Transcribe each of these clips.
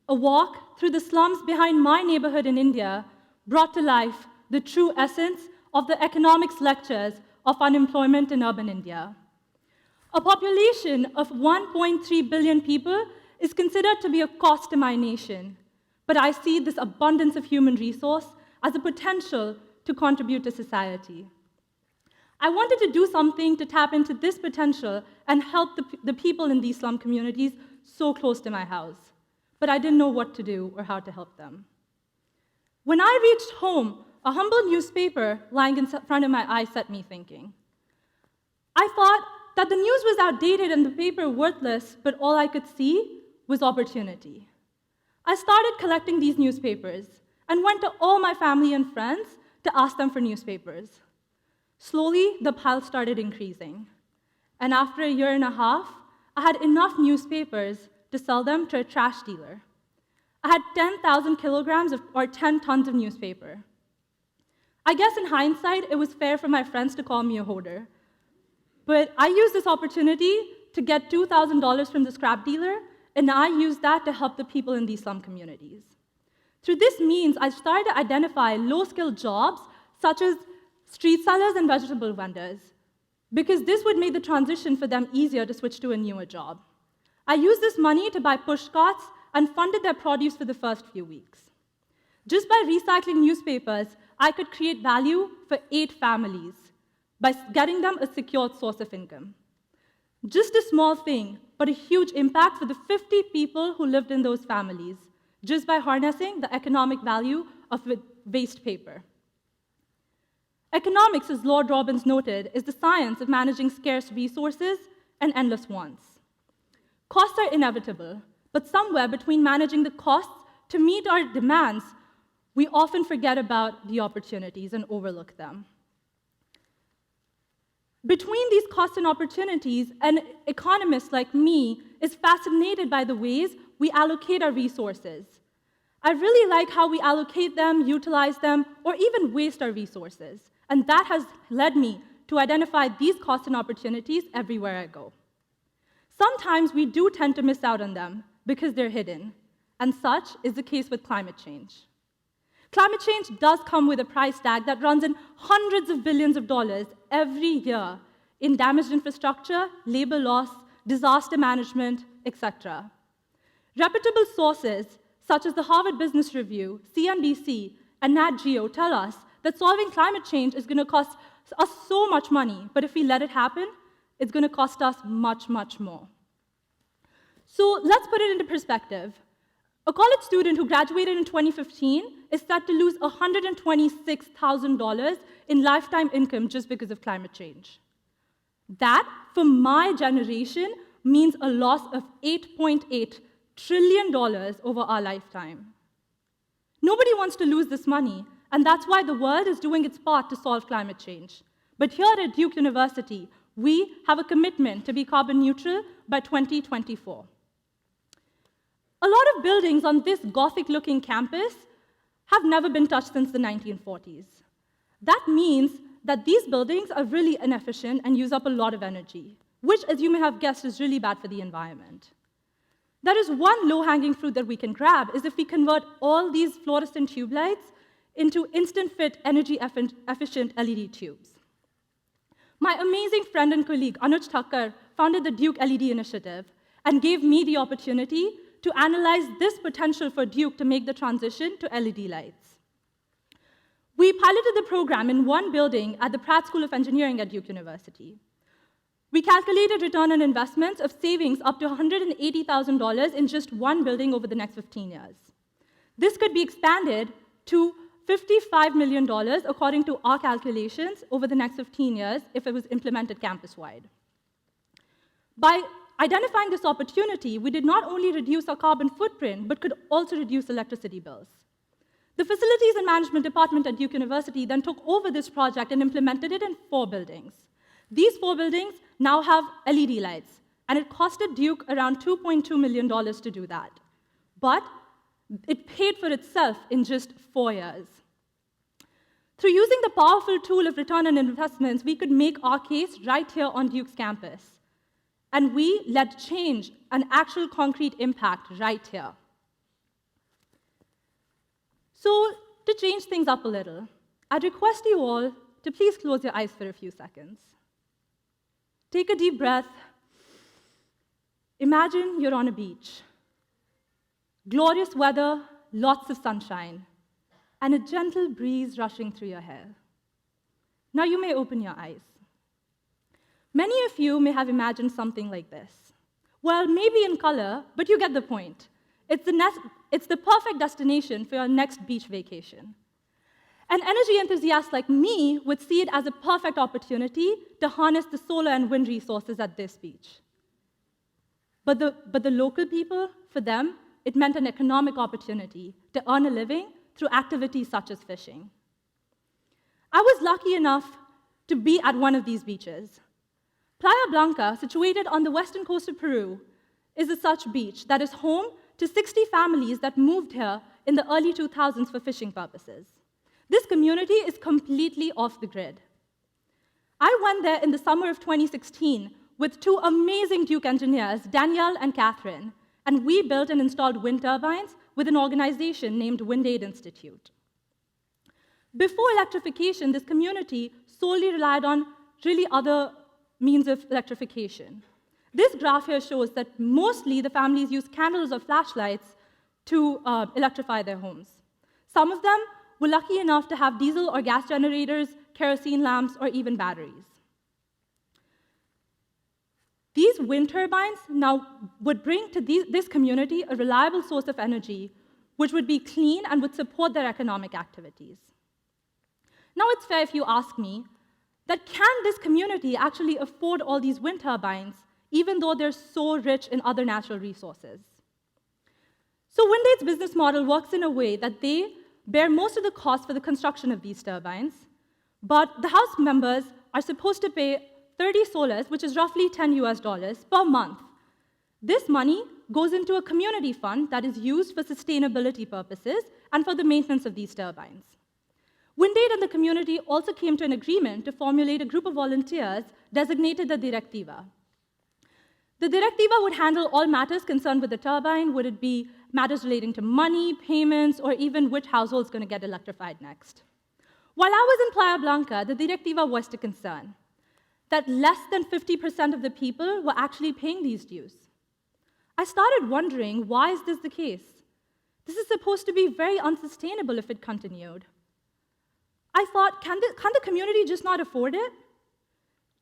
A walk through the slums behind my neighborhood in India brought to life the true essence of the economics lectures of unemployment in urban India. A population of 1.3 billion people is considered to be a cost to my nation, but I see this abundance of human resource as a potential to contribute to society. I wanted to do something to tap into this potential and help the people in these slum communities so close to my house, but I didn't know what to do or how to help them. When I reached home, a humble newspaper lying in front of my eyes set me thinking. I thought that the news was outdated and the paper worthless, but all I could see was opportunity. I started collecting these newspapers and went to all my family and friends to ask them for newspapers. Slowly, the pile started increasing. And after a year and a half, I had enough newspapers to sell them to a trash dealer. I had 10,000 kilograms or 10 tons of newspaper. I guess in hindsight, it was fair for my friends to call me a hoarder. But I used this opportunity to get $2,000 from the scrap dealer, and I used that to help the people in these slum communities. Through this means, I started to identify low-skilled jobs, such as street sellers and vegetable vendors, because this would make the transition for them easier to switch to a newer job. I used this money to buy push carts and funded their produce for the first few weeks. Just by recycling newspapers, I could create value for 8 families by getting them a secured source of income. Just a small thing, but a huge impact for the 50 people who lived in those families, just by harnessing the economic value of waste paper. Economics, as Lord Robbins noted, is the science of managing scarce resources and endless wants. Costs are inevitable, but somewhere between managing the costs to meet our demands, we often forget about the opportunities and overlook them. Between these costs and opportunities, an economist like me is fascinated by the ways we allocate our resources. I really like how we allocate them, utilize them, or even waste our resources. And that has led me to identify these costs and opportunities everywhere I go. Sometimes we do tend to miss out on them because they're hidden, and such is the case with climate change. Climate change does come with a price tag that runs in hundreds of billions of dollars every year in damaged infrastructure, labor loss, disaster management, etc. Reputable sources such as the Harvard Business Review, CNBC, and Nat Geo tell us that solving climate change is going to cost us so much money, but if we let it happen, it's going to cost us much, much more. So let's put it into perspective. A college student who graduated in 2015 is set to lose $126,000 in lifetime income just because of climate change. That, for my generation, means a loss of $8.8 trillion over our lifetime. Nobody wants to lose this money, and that's why the world is doing its part to solve climate change. But here at Duke University, we have a commitment to be carbon neutral by 2024. A lot of buildings on this Gothic-looking campus have never been touched since the 1940s. That means that these buildings are really inefficient and use up a lot of energy, which, as you may have guessed, is really bad for the environment. That is one low-hanging fruit that we can grab, is if we convert all these fluorescent tube lights into instant-fit, energy-efficient LED tubes. My amazing friend and colleague, Anuj Thakkar, founded the Duke LED Initiative and gave me the opportunity to analyze this potential for Duke to make the transition to LED lights. We piloted the program in one building at the Pratt School of Engineering at Duke University. We calculated return on investments of savings up to $180,000 in just one building over the next 15 years. This could be expanded to $55 million, according to our calculations, over the next 15 years if it was implemented campus-wide. By identifying this opportunity, we did not only reduce our carbon footprint, but could also reduce electricity bills. The Facilities and Management Department at Duke University then took over this project and implemented it in 4 buildings. These 4 buildings now have LED lights, and it costed Duke around $2.2 million to do that. But it paid for itself in just 4 years. Through using the powerful tool of return on investments, we could make our case right here on Duke's campus. And we led change, an actual concrete impact right here. So, to change things up a little, I'd request you all to please close your eyes for a few seconds. Take a deep breath. Imagine you're on a beach. Glorious weather, lots of sunshine, and a gentle breeze rushing through your hair. Now you may open your eyes. Many of you may have imagined something like this. Well, maybe in color, but you get the point. It's the perfect destination for your next beach vacation. An energy enthusiast like me would see it as a perfect opportunity to harness the solar and wind resources at this beach. But the local people, for them, it meant an economic opportunity to earn a living through activities such as fishing. I was lucky enough to be at one of these beaches. Playa Blanca, situated on the western coast of Peru, is a such beach that is home to 60 families that moved here in the early 2000s for fishing purposes. This community is completely off the grid. I went there in the summer of 2016 with two amazing Duke engineers, Danielle and Catherine, and we built and installed wind turbines with an organization named Wind Aid Institute. Before electrification, this community solely relied on really other means of electrification. This graph here shows that mostly the families used candles or flashlights to electrify their homes. Some of them were lucky enough to have diesel or gas generators, kerosene lamps, or even batteries. These wind turbines now would bring to this community a reliable source of energy, which would be clean and would support their economic activities. Now it's fair if you ask me, that can this community actually afford all these wind turbines, even though they're so rich in other natural resources? So Wind Aid's business model works in a way that they bear most of the cost for the construction of these turbines, but the house members are supposed to pay 30 soles, which is roughly $10 per month. This money goes into a community fund that is used for sustainability purposes and for the maintenance of these turbines. Wind Aid and the community also came to an agreement to formulate a group of volunteers designated the Directiva. The Directiva would handle all matters concerned with the turbine. Would it be matters relating to money, payments, or even which household is going to get electrified next? While I was in Playa Blanca, the Directiva was a concern that less than 50% of the people were actually paying these dues. I started wondering, why is this the case? This is supposed to be very unsustainable if it continued. I thought, can the community just not afford it?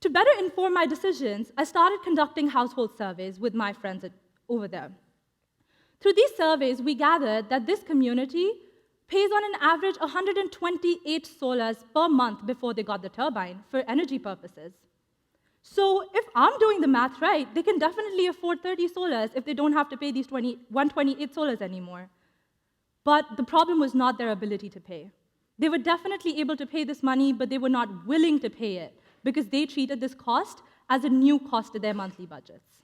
To better inform my decisions, I started conducting household surveys with my friends over there. Through these surveys, we gathered that this community pays on an average 128 soles per month before they got the turbine for energy purposes. So if I'm doing the math right, they can definitely afford 30 soles if they don't have to pay these 128 soles anymore. But the problem was not their ability to pay. They were definitely able to pay this money, but they were not willing to pay it because they treated this cost as a new cost to their monthly budgets.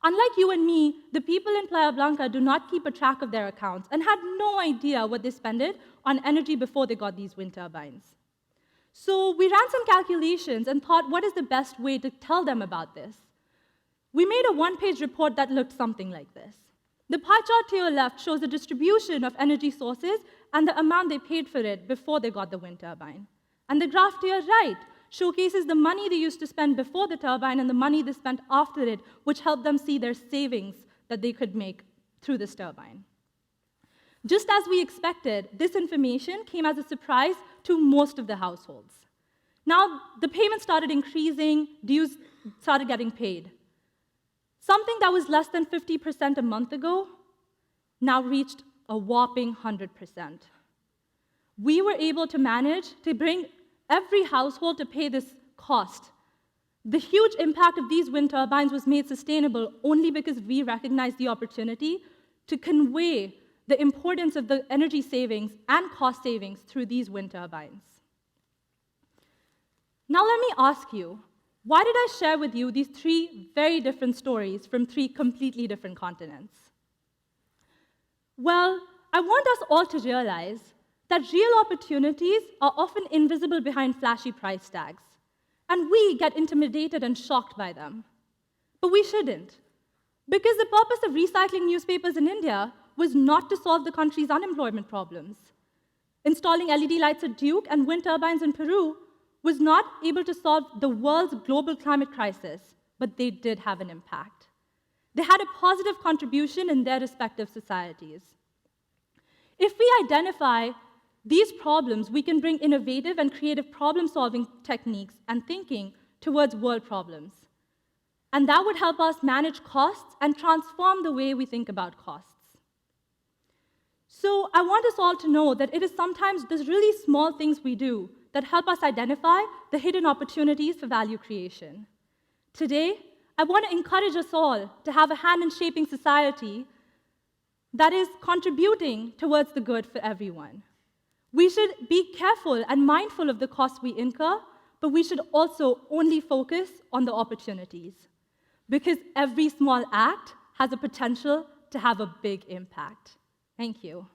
Unlike you and me, the people in Playa Blanca do not keep a track of their accounts and had no idea what they spent on energy before they got these wind turbines. So we ran some calculations and thought, what is the best way to tell them about this? We made a one-page report that looked something like this. The pie chart to your left shows the distribution of energy sources and the amount they paid for it before they got the wind turbine. And the graph to your right showcases the money they used to spend before the turbine and the money they spent after it, which helped them see their savings that they could make through this turbine. Just as we expected, this information came as a surprise to most of the households. Now, the payments started increasing, dues started getting paid. Something that was less than 50% a month ago now reached a whopping 100%. We were able to manage to bring every household to pay this cost. The huge impact of these wind turbines was made sustainable only because we recognized the opportunity to convey the importance of the energy savings and cost savings through these wind turbines. Now let me ask you, why did I share with you these three very different stories from three completely different continents? Well, I want us all to realize that real opportunities are often invisible behind flashy price tags, and we get intimidated and shocked by them. But we shouldn't, because the purpose of recycling newspapers in India was not to solve the country's unemployment problems. Installing LED lights at Duke and wind turbines in Peru was not able to solve the world's global climate crisis, but they did have an impact. They had a positive contribution in their respective societies. If we identify these problems, we can bring innovative and creative problem-solving techniques and thinking towards world problems. And that would help us manage costs and transform the way we think about costs. So I want us all to know that it is sometimes these really small things we do that help us identify the hidden opportunities for value creation. Today, I want to encourage us all to have a hand in shaping society that is contributing towards the good for everyone. We should be careful and mindful of the costs we incur, but we should also only focus on the opportunities, because every small act has a potential to have a big impact. Thank you.